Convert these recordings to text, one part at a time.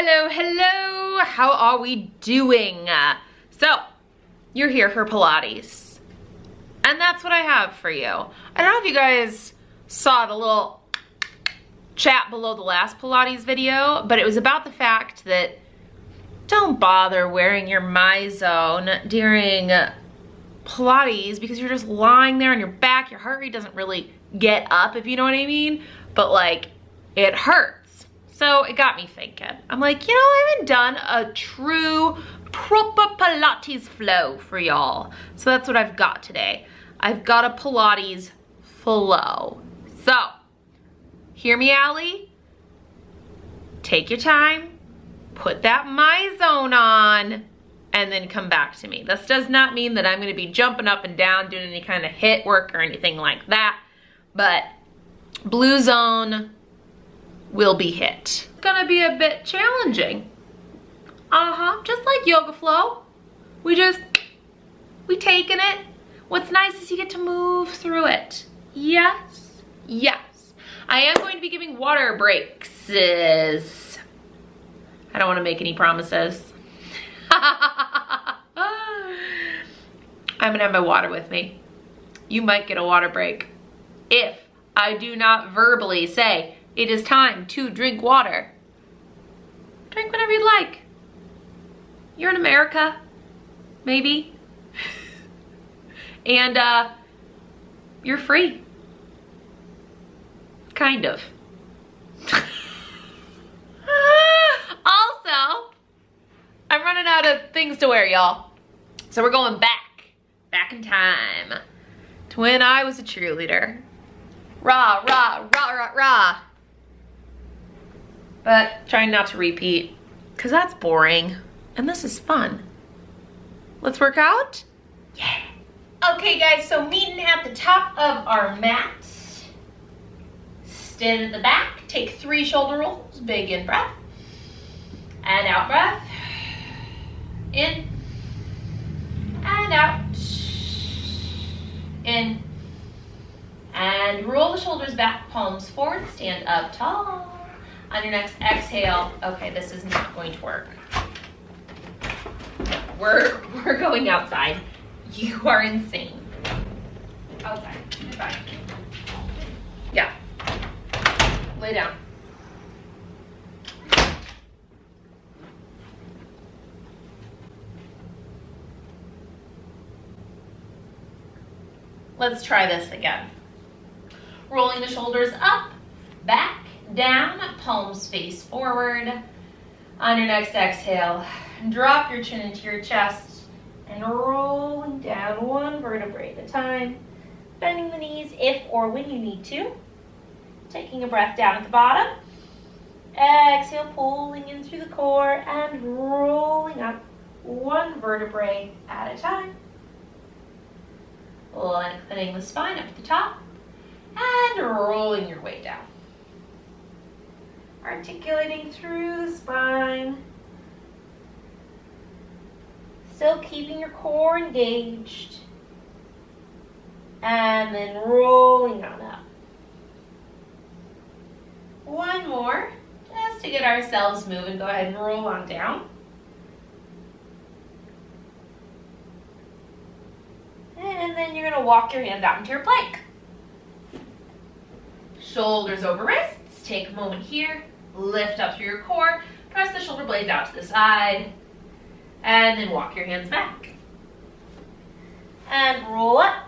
Hello. How are we doing? So, you're here for Pilates. And that's what I have for you. I don't know if you guys saw the little chat below the last Pilates video, but it was about the fact that don't bother wearing your MyZone during Pilates because you're just lying there on your back. Your heart rate doesn't really get up, if you know what I mean, but like it hurts. So it got me thinking. I'm like, you know, I haven't done a true proper Pilates flow for y'all. So that's what I've got today. I've got a Pilates flow. So, hear me, Allie? Take your time, put that MyZone on, and then come back to me. This does not mean that I'm gonna be jumping up and down, doing any kind of HIIT work or anything like that, but Blue Zone will be hit. It's gonna be a bit challenging. Just like yoga flow. We taking it. What's nice is you get to move through it. Yes. I am going to be giving water breaks. I don't wanna make any promises. I'm gonna have my water with me. You might get a water break if I do not verbally say, it is time to drink water. Drink whatever you'd like. You're in America, maybe. And you're free. Kind of. Also, I'm running out of things to wear, y'all. So we're going back in time to when I was a cheerleader. Rah, rah, rah, rah, rah. But trying not to repeat, because that's boring. And this is fun. Let's work out? Yeah. Okay guys, so meeting at the top of our mat. Stand at the back, take 3 shoulder rolls, big in breath. And out breath. In. And out. In. And roll the shoulders back, palms forward, stand up tall. On your next exhale, okay, this is not going to work. We're going outside. You are insane. Outside, goodbye. Yeah, lay down. Let's try this again. Rolling the shoulders up, back, down, palms face forward. On your next exhale, drop your chin into your chest and rolling down 1 vertebrae at a time. Bending the knees if or when you need to. Taking a breath down at the bottom. Exhale, pulling in through the core and rolling up 1 vertebrae at a time. Lengthening the spine up at the top and rolling your way down. Articulating through the spine. Still keeping your core engaged. And then rolling on up. 1 more, just to get ourselves moving. Go ahead and roll on down. And then you're gonna walk your hands out into your plank. Shoulders over wrists. Take a moment here, lift up through your core, press the shoulder blades out to the side, and then walk your hands back. And roll up.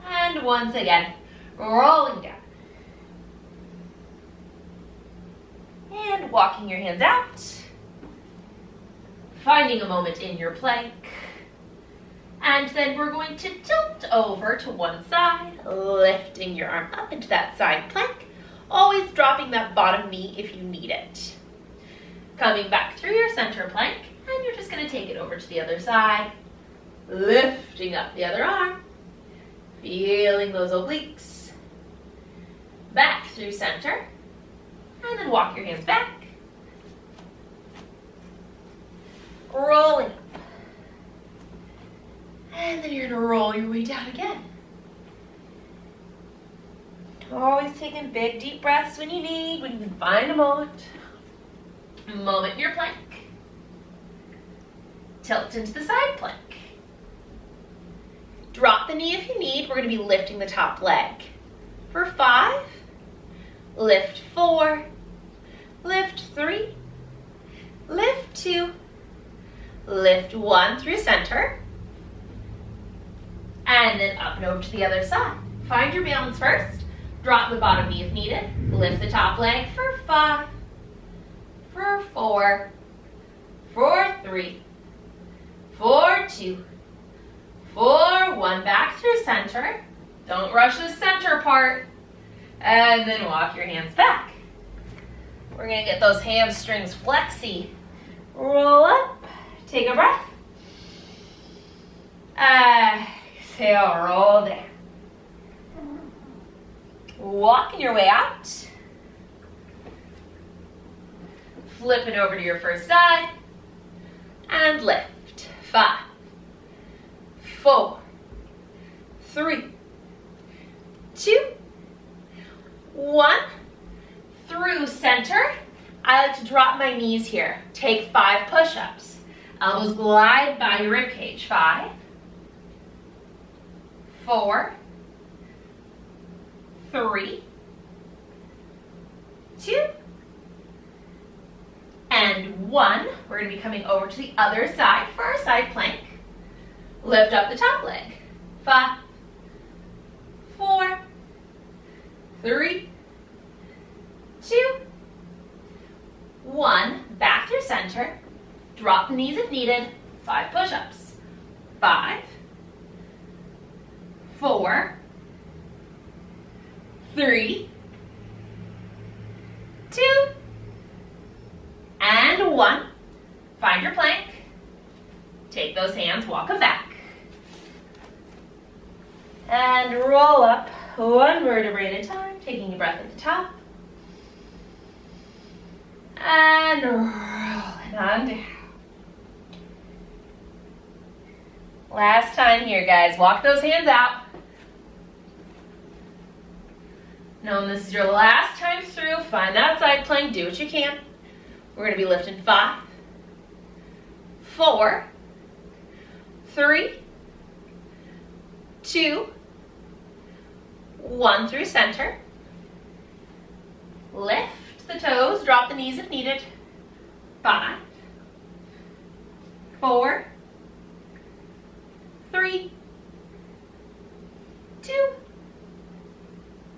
And once again, rolling down. And walking your hands out. Finding a moment in your plank. And then we're going to tilt over to one side, lifting your arm up into that side plank, always dropping that bottom knee if you need it. Coming back through your center plank, and you're just going to take it over to the other side, lifting up the other arm, feeling those obliques, back through center, and then walk your hands back, rolling up. And then you're gonna roll your way down again. Always taking big deep breaths when you need, when you can find a moment. Moment in your plank. Tilt into the side plank. Drop the knee if you need. We're going to be lifting the top leg. For 5, lift 4, lift 3, lift 2, lift 1 through center, and then up and over to the other side. Find your balance first. Drop the bottom knee if needed. Lift the top leg for 5, for 4, for 3, for 2, for 1. Back through center. Don't rush the center part. And then walk your hands back. We're going to get those hamstrings flexy. Roll up. Take a breath. Exhale, roll down. Walking your way out. Flip it over to your first side. And lift. 5, 4, 3, 2, 1. Through center. I like to drop my knees here. Take 5 push-ups. Elbows glide by your rib cage. 5, 4, 3, 2, and 1. We're going to be coming over to the other side for our side plank. Lift up the top leg. 5, 4, 3, 2, 1. Back through center. Drop the knees if needed. 5 push-ups. 5, 4, 3, 2, and 1. Find your plank. Take those hands, walk them back. And roll up 1 vertebrae at a time, taking a breath at the top. And rolling on down. Last time here, guys. Walk those hands out. Knowing this is your last time through, find that side plank, do what you can. We're going to be lifting 5, 4, 3, 2, 1 through center. Lift the toes, drop the knees if needed. 5, 4, 3, 2,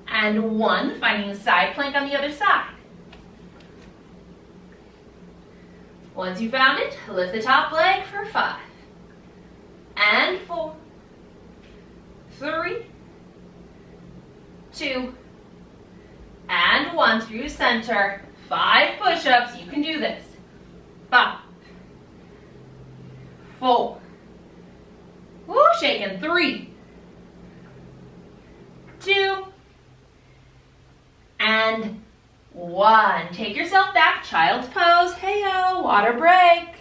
and 1. Finding the side plank on the other side. Once you found it, lift the top leg for 5, and 4, 3, 2, and 1 through center. 5 push-ups. You can do this. 5, 4, woo, shaking. 3, 2, and 1. Take yourself back, child's pose. Hey-o, water break.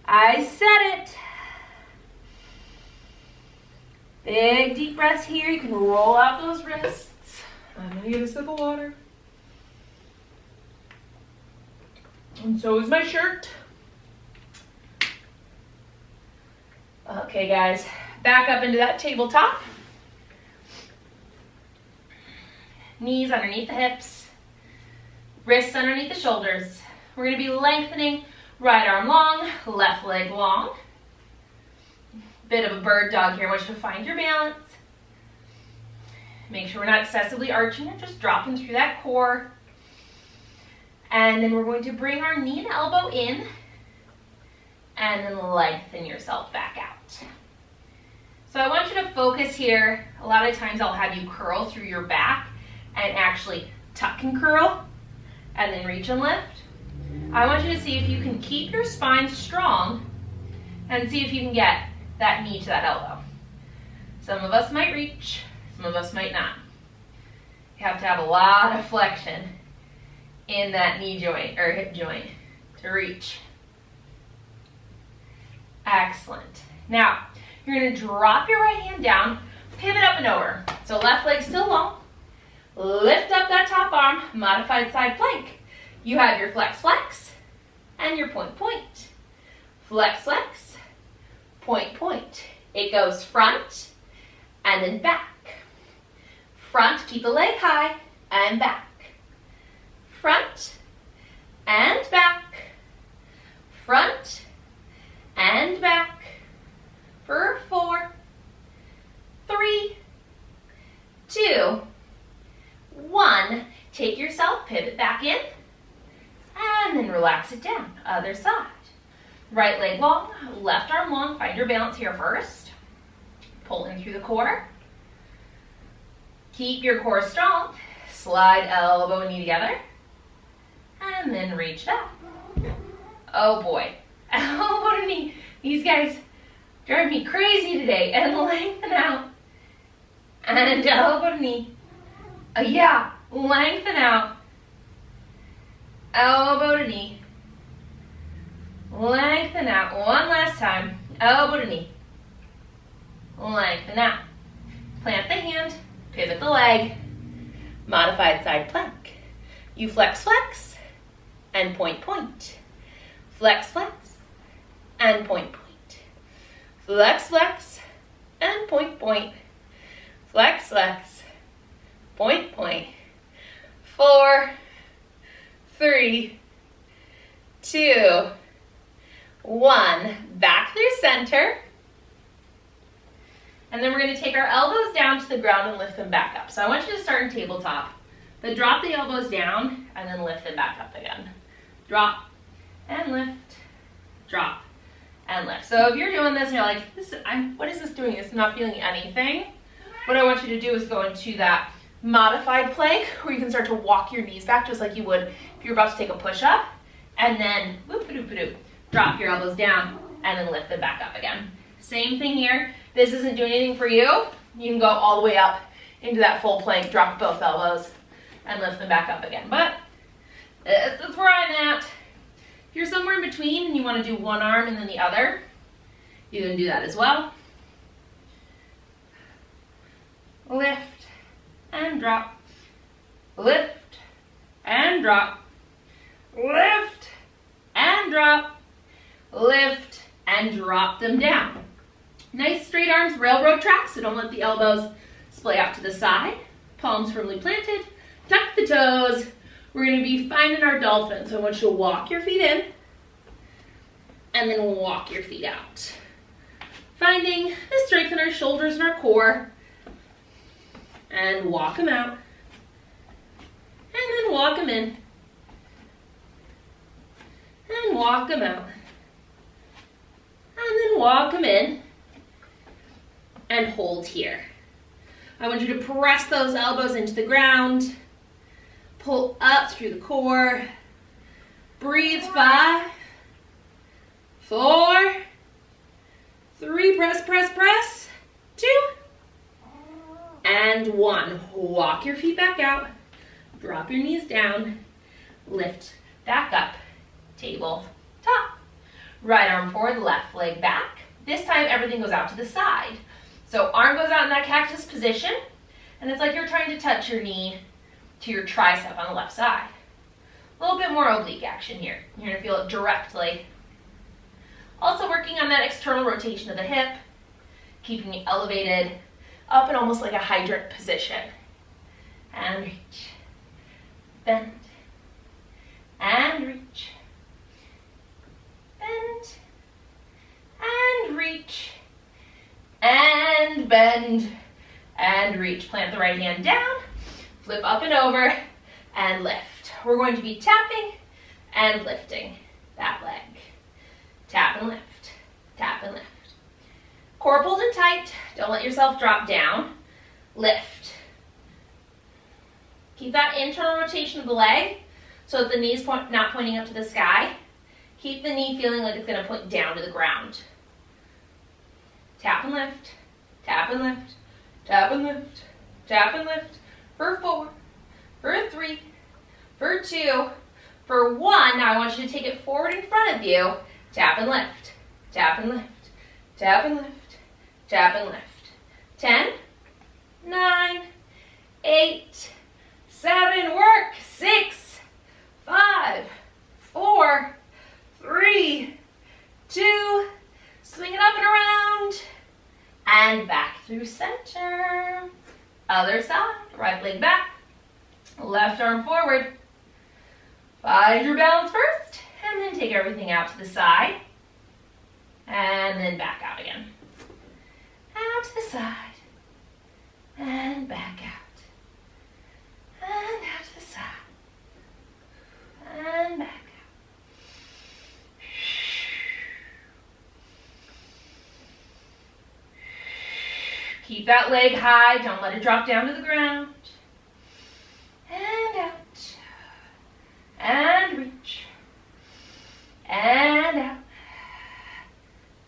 I said it. Big deep breaths here. You can roll out those wrists. I'm gonna get a sip of water. And so is my shirt. Okay, guys, back up into that tabletop. Knees underneath the hips, wrists underneath the shoulders. We're going to be lengthening right arm long, left leg long. Bit of a bird dog here. I want you to find your balance. Make sure we're not excessively arching it, just dropping through that core. And then we're going to bring our knee and elbow in and then lengthen yourself back out. So I want you to focus here. A lot of times I'll have you curl through your back and actually tuck and curl and then reach and lift. I want you to see if you can keep your spine strong and see if you can get that knee to that elbow. Some of us might reach, some of us might not. You have to have a lot of flexion in that knee joint or hip joint to reach. Excellent. Now, you're going to drop your right hand down, pivot up and over. So left leg still long. Lift up that top arm, modified side plank. You have your flex, flex, and your point, point. Flex, flex, point, point. It goes front and then back. Front, keep the leg high, and back. Front and back. Front and back. For 4, 3, 2, 1. Take yourself, pivot back in, and then relax it down. Other side. Right leg long, left arm long. Find your balance here first. Pull in through the core. Keep your core strong. Slide elbow and knee together. And then reach up. Oh boy. Elbow to knee. These guys drive me crazy today. And lengthen out. And elbow to knee. Yeah. Lengthen out. Elbow to knee. Lengthen out. One last time. Elbow to knee. Lengthen out. Plant the hand. Pivot the leg. Modified side plank. You flex, flex, and point, point. Flex, flex, and point, point. Flex, flex, and point, point. Flex, flex, point, point. 4, 3, 2, 1. Back through center. And then we're going to take our elbows down to the ground and lift them back up. So I want you to start in tabletop, but drop the elbows down and then lift them back up again. Drop and lift, drop and lift. So if you're doing this and you're like, what is this doing? It's not feeling anything. What I want you to do is go into that modified plank where you can start to walk your knees back just like you would if you're about to take a push-up. And then whoop-a-doop-a-doop, drop your elbows down and then lift them back up again. Same thing here. This isn't doing anything for you. You can go all the way up into that full plank, drop both elbows, and lift them back up again. But this is where I'm at. If you're somewhere in between and you want to do one arm and then the other, you can do that as well. Lift and drop. Lift and drop. Lift and drop. Lift and drop them down. Nice straight arms, railroad tracks, so don't let the elbows splay out to the side. Palms firmly planted. Tuck the toes. We're going to be finding our dolphin. So I want you to walk your feet in and then walk your feet out. Finding the strength in our shoulders and our core. And walk them out. And then walk them in. And walk them out. And then walk them in. And hold here. I want you to press those elbows into the ground. Pull up through the core. Breathe. 5, 4, 3, press, press, press. 2, and 1. Walk your feet back out. Drop your knees down. Lift back up. Table top. Right arm forward, left leg back. This time everything goes out to the side. So arm goes out in that cactus position, and it's like you're trying to touch your knee to your tricep on the left side. A little bit more oblique action here. You're going to feel it directly. Also working on that external rotation of the hip, keeping it elevated up in almost like a hydrant position. And reach. Bend. And reach. Bend. And reach. And bend, and reach. Plant the right hand down, flip up and over, and lift. We're going to be tapping and lifting that leg. Tap and lift, tap and lift. Core pulled in tight. Don't let yourself drop down. Lift. Keep that internal rotation of the leg so that the knee's not pointing up to the sky. Keep the knee feeling like it's going to point down to the ground. Tap and lift, tap and lift, tap and lift, tap and lift. For 4, for 3, for 2, for 1. Now I want you to take it forward in front of you. Tap and lift, tap and lift, tap and lift, tap and lift. 10, 9, 8, 7, work. 6, 5, Other side, right leg back, left arm forward. Find your balance first, and then take everything out to the side, and then back out again. Out to the side, and back out, and out to the side, and back out. Keep that leg high, don't let it drop down to the ground. And out, and reach, and out,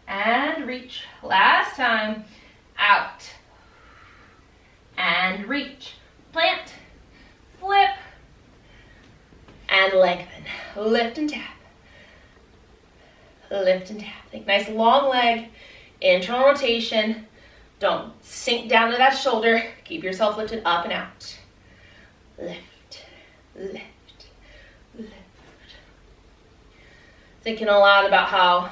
and reach. Last time, out, and reach. Plant, flip, and lengthen. Lift and tap. Lift and tap. Think nice long leg, internal rotation. Don't sink down to that shoulder. Keep yourself lifted up and out. Lift, lift, lift. Thinking a lot about how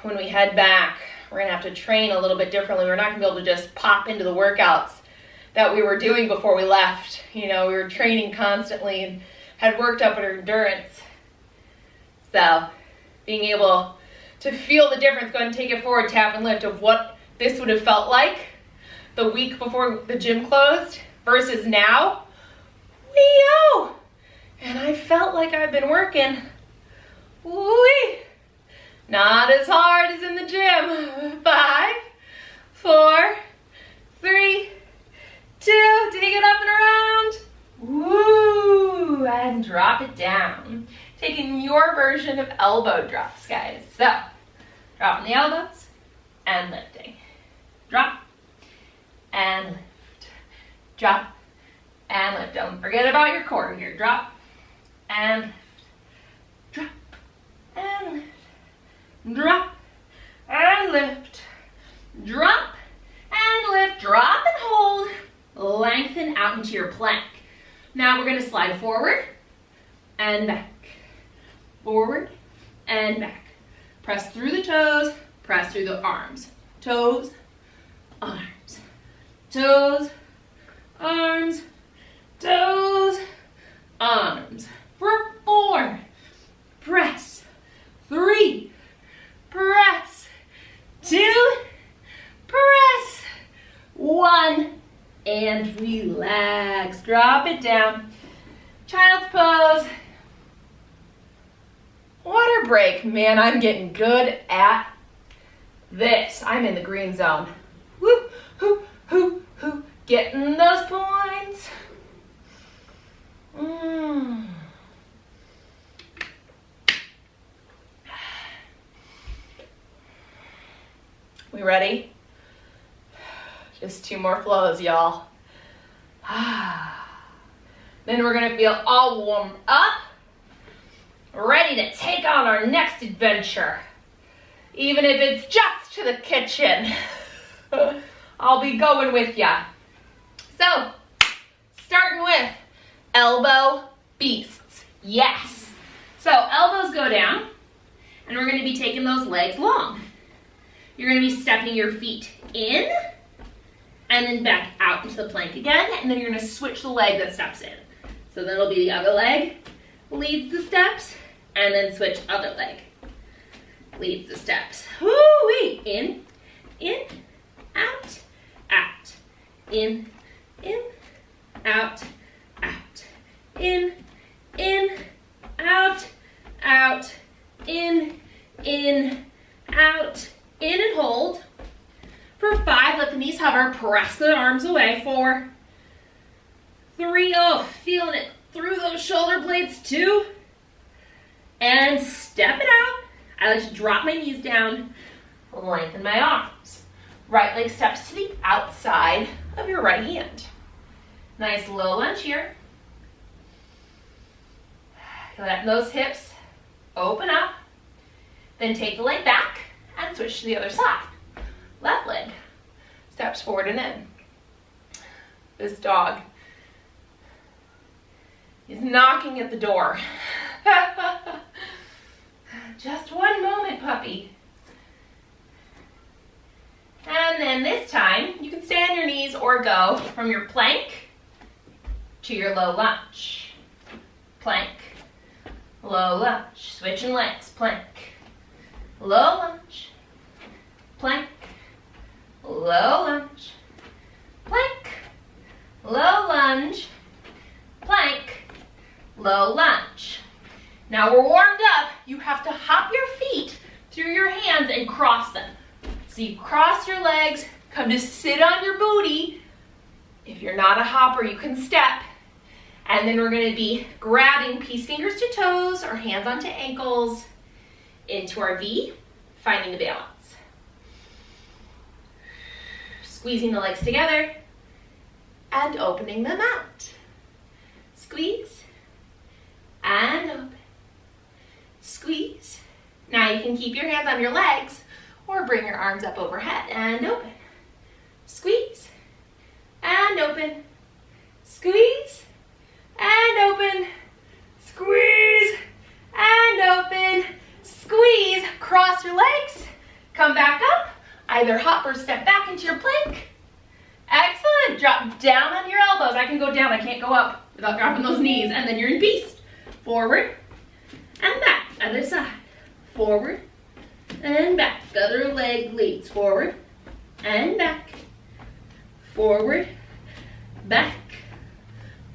when we head back, we're gonna have to train a little bit differently. We're not gonna be able to just pop into the workouts that we were doing before we left. You know, we were training constantly and had worked up our endurance. So being able to feel the difference, go ahead and take it forward, tap and lift, of what this would have felt like the week before the gym closed versus now. Wee-oh! And I felt like I've been working, wee, not as hard as in the gym. 5, 4, 3, 2, take it up and around. Woo! And drop it down. Taking your version of elbow drops, guys. So, dropping the elbows and lifting. Drop and lift. Drop and lift. Don't forget about your core here. Drop and lift. Drop and lift. Drop and lift. Drop and lift. Drop and hold. Lengthen out into your plank. Now we're going to slide forward and back. Forward and back. Press through the toes, press through the arms. Toes, arms. Toes, arms. Toes, arms. For 4, press. 3, press. 2, press. 1, and relax. Drop it down. Child's pose. Water break. Man, I'm getting good at this. I'm in the green zone. Whoop, whoop, whoop, whoop. Getting those points. We ready? Just 2 more flows, y'all. Then we're gonna feel all warmed up, ready to take on our next adventure. Even if it's just to the kitchen, I'll be going with ya. So, starting with elbow beasts. Yes. So, elbows go down, and we're gonna be taking those legs long. You're gonna be stepping your feet in, and then back out into the plank again, and then you're gonna switch the leg that steps in. So then it'll be the other leg leads the steps, and then switch other leg leads the steps. Woo-wee! In, out, out. In, out, out. In, out, out. In, out. In and hold. For 5, let the knees hover, press the arms away. 4, 3, oh, feeling it through those shoulder blades. 2, and step it out. I like to drop my knees down, lengthen my arms. Right leg steps to the outside of your right hand. Nice low lunge here. Let those hips open up. Then take the leg back and switch to the other side. Left leg steps forward and in. This dog is knocking at the door. Just one moment, puppy. And then this time, you can stay on your knees or go from your plank to your low lunge. Plank, low lunge, switching legs, plank, low lunge, plank, low lunge, plank, low lunge, plank, low lunge. Now we're warmed up. You have to hop your feet through your hands and cross them. So you cross your legs, come to sit on your booty. If you're not a hopper, you can step. And then we're gonna be grabbing peace fingers to toes or hands onto ankles into our V, finding the balance. Squeezing the legs together and opening them out. Squeeze and open. Squeeze. Now you can keep your hands on your legs or bring your arms up overhead and open. Squeeze and open. Squeeze and open. Squeeze and open. Squeeze. Cross your legs. Come back up. Either hop or step back into your plank. Excellent. Drop down on your elbows. I can go down. I can't go up without dropping those knees. And then you're in peace. Forward and back. Other side. Forward and back. Other leg leads. Forward and back. Forward, back.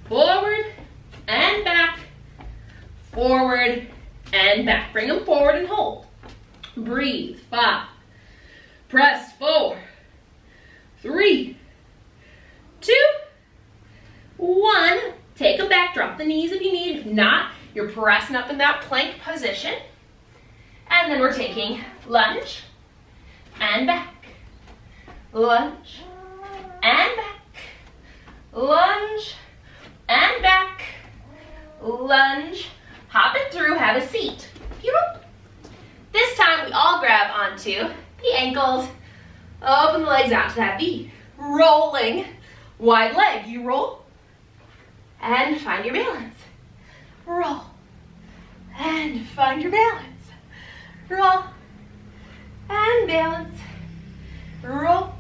Forward and back. Forward and back. Bring them forward and hold. Breathe. 5. Press 4. 3, 2, 1. Take them back. Drop the knees if you need. If not, you're pressing up in that plank position. And then we're taking lunge and back. Lunge and back. Lunge and back. Lunge. Hop it through. Have a seat. Beautiful. This time we all grab onto the ankles. Open the legs out to that V. Rolling. Wide leg. You roll and find your balance. Roll and find your balance. Roll and balance. Roll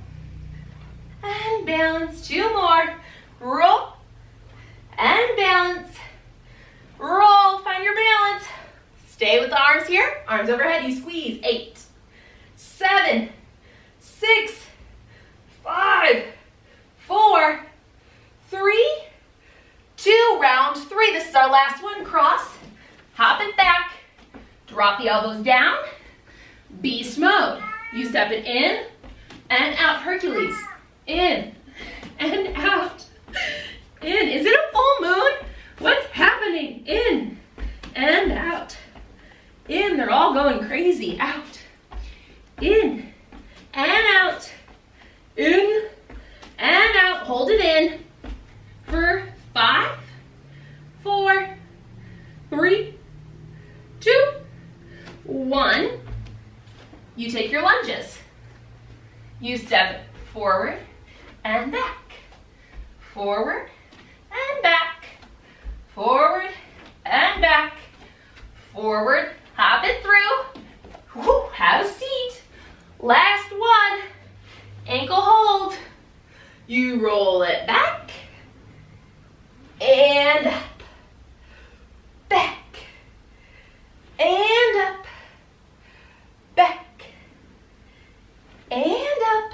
and balance. 2 more. Roll and balance. Roll. Find your balance. Stay with the arms here. Arms overhead. You squeeze. 8, 7, 6, 5, 4, 3, 2. Round 3. This is our last one. Cross. Hop it back. Drop the elbows down. Beast mode. You step it in and out. Hercules. In and out. In. Is it a full moon? What's happening? In and out. In. They're all going crazy. Out. In and out. In and out. Hold it in for 5, 4, 3, 2, 1. You take your lunges. You step forward and back. Forward and back. Forward and back. Forward. Hop it through. Woo, have a seat. Last one. Ankle hold. You roll it back and up. Back and up. Back and up.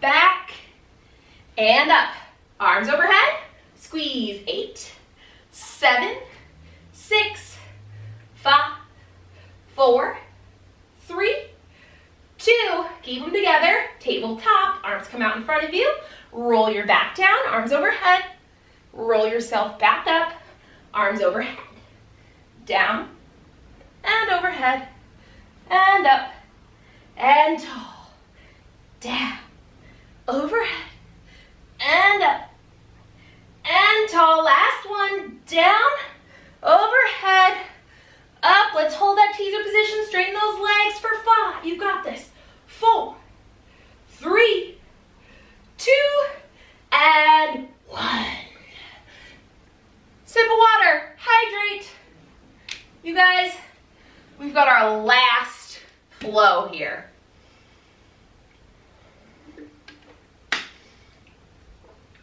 Back and up. Arms overhead. Squeeze. 8, 7, 6, 5, 4, 3, 2. Keep them together. Tabletop. Arms come out in front of you. Roll your back down. Arms overhead. Roll yourself back up. Arms overhead. Down and overhead. And up. And tall. Down. Overhead. And up. And tall. Last one. Down. Overhead. Up. Let's hold that teaser position. Straighten those legs for 5. You got this. 4, 3, 2, and 1. Sip of water. Hydrate. You guys, we've got our last flow here.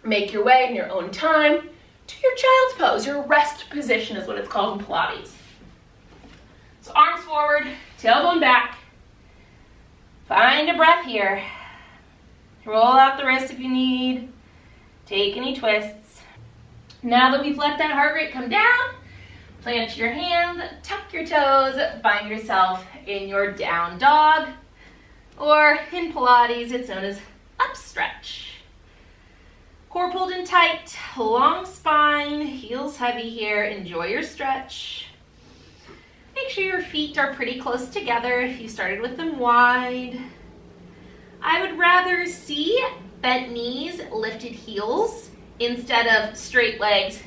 make your way in your own time to your child's pose. Your rest position is what it's called in Pilates. So arms forward, tailbone back. Find a breath here. Roll out the wrist if you need. Take any twists. Now that we've let that heart rate come down, plant your hands, tuck your toes, find yourself in your down dog, or in Pilates, it's known as up stretch. Core pulled in tight, long spine, heels heavy here. Enjoy your stretch. Make sure your feet are pretty close together if you started with them wide. I would rather see bent knees, lifted heels, instead of straight legs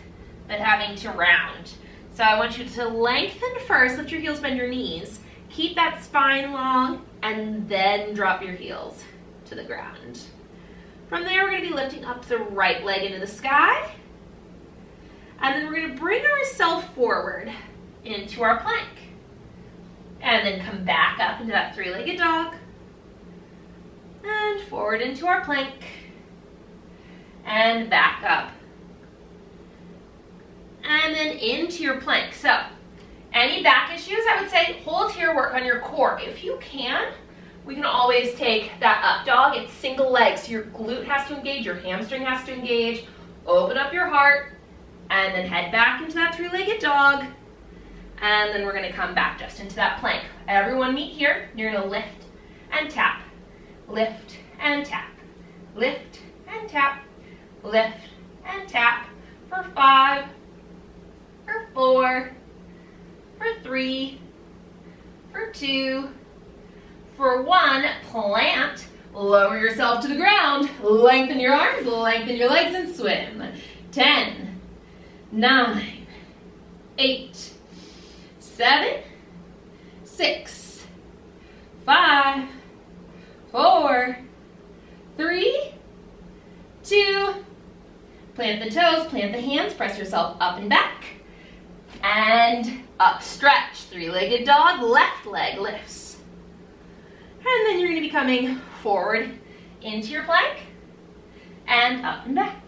but having to round. So I want you to lengthen first, lift your heels, bend your knees, keep that spine long, and then drop your heels to the ground. From there, we're going to be lifting up the right leg into the sky, and then we're going to bring ourselves forward into our plank, and then come back up into that three-legged dog, and forward into our plank, and back up, and then into your plank. So any back issues, I would say hold here, work on your core. If you can, we can always take that up dog. It's single leg, so your glute has to engage, your hamstring has to engage. Open up your heart, and then head back into that three-legged dog, and then we're going to come back just into that plank. Everyone meet here. You're going to lift and tap, lift and tap, lift and tap, lift and tap for 5, for 4, for 3, for 2, for 1, plant, lower yourself to the ground, lengthen your arms, lengthen your legs, and swim. 10, 9, 8, 7, 6, 5, 4, 3, 2, plant the toes, plant the hands, press yourself up and back, and up stretch, three-legged dog, left leg lifts. And then you're going to be coming forward into your plank, and up and back.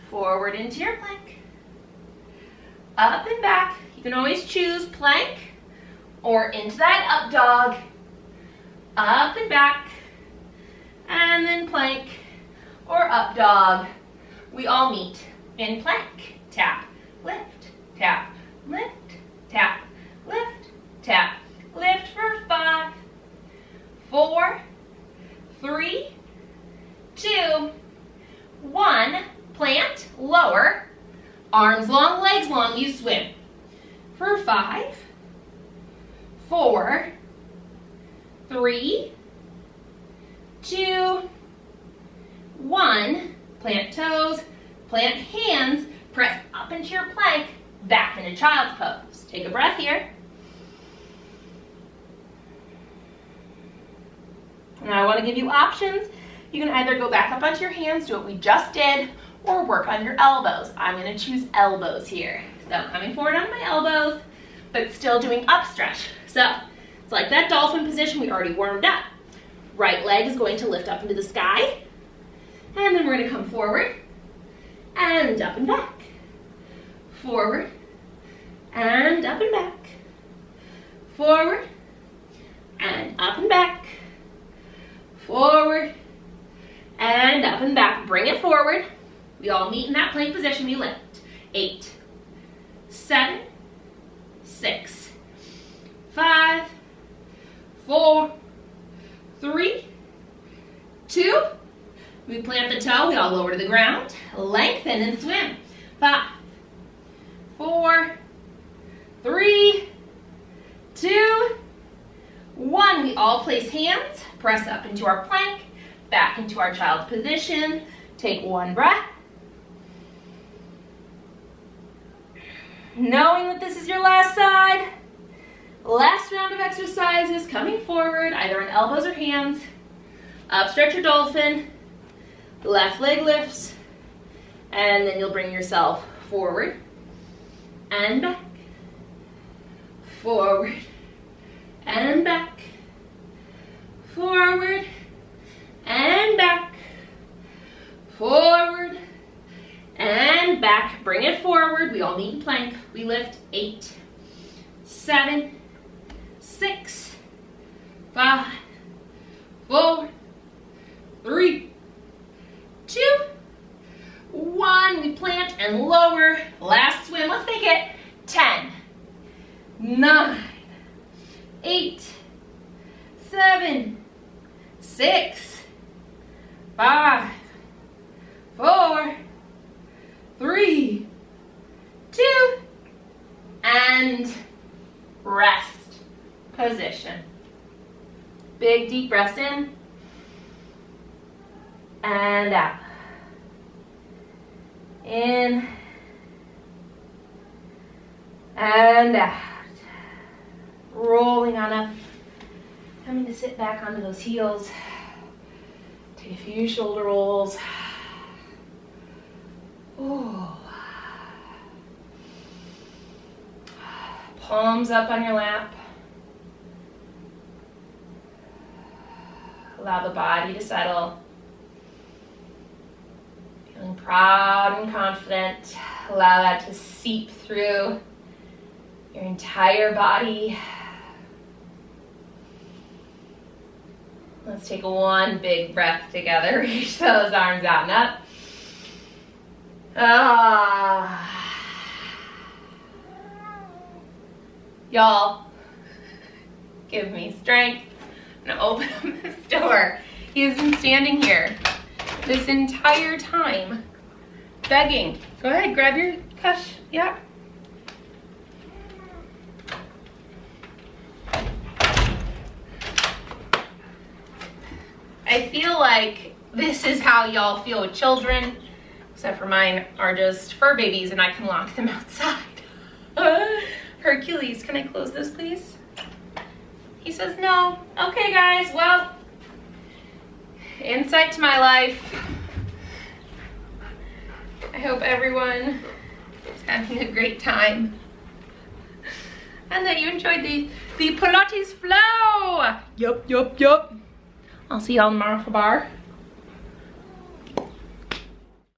Forward into your plank, up and back. You can always choose plank or into that up dog, up and back, and then plank or up dog. We all meet in plank. Tap, lift, tap, lift, tap, lift, tap, lift for 5, 4, 3, 2, 1. Plant, lower, arms long, legs long, you swim. For 5, 4, 3, 2, 1. Plant toes, plant hands, press up into your plank, back into child's pose. Take a breath here. Now I want to give you options. You can either go back up onto your hands, do what we just did, or work on your elbows. I'm going to choose elbows here. So coming forward on my elbows, but still doing up stretch. So it's like that dolphin position we already warmed up. Right leg is going to lift up into the sky, and then we're going to come forward and up and back. Forward and up and back. Forward and up and back. Forward and up and back. Bring it forward. We all meet in that plank position. We lift. 8, 7, 6, 5, 4, 3, 2. We plant the toe. We all lower to the ground. Lengthen and swim. 5, 4, 3, 2, 1. We all place hands. Press up into our plank. Back into our child's position. Take one breath. Knowing that this is your last side, last round of exercises, coming forward, either on elbows or hands, up stretch your dolphin, left leg lifts, and then you'll bring yourself forward and back, forward and back, forward and back, forward, and back. Bring it forward. We all need a plank. We lift 8, 7, 6, 5, 4, 3, 2, 1. We plant and lower. Last swim. Let's make it 10, 9, 8, 7, 6, 5, 4, 3, 2, and rest position. Big deep breaths in and out. In and out. Rolling on up. Coming to sit back onto those heels. Take a few shoulder rolls. Ooh. Palms up on your lap. Allow the body to settle. Feeling proud and confident. Allow that to seep through your entire body. Let's take one big breath together. Reach those arms out and up. Y'all, give me strength. I'm gonna open up this door. He has been standing here this entire time, begging. Go ahead, grab your cush. Yeah. I feel like this is how y'all feel with children, except for mine are just fur babies and I can lock them outside. Hercules, can I close this please? He says no. Okay guys, well, insight to my life. I hope everyone is having a great time and that you enjoyed the Pilates flow. Yup. I'll see y'all tomorrow for bar.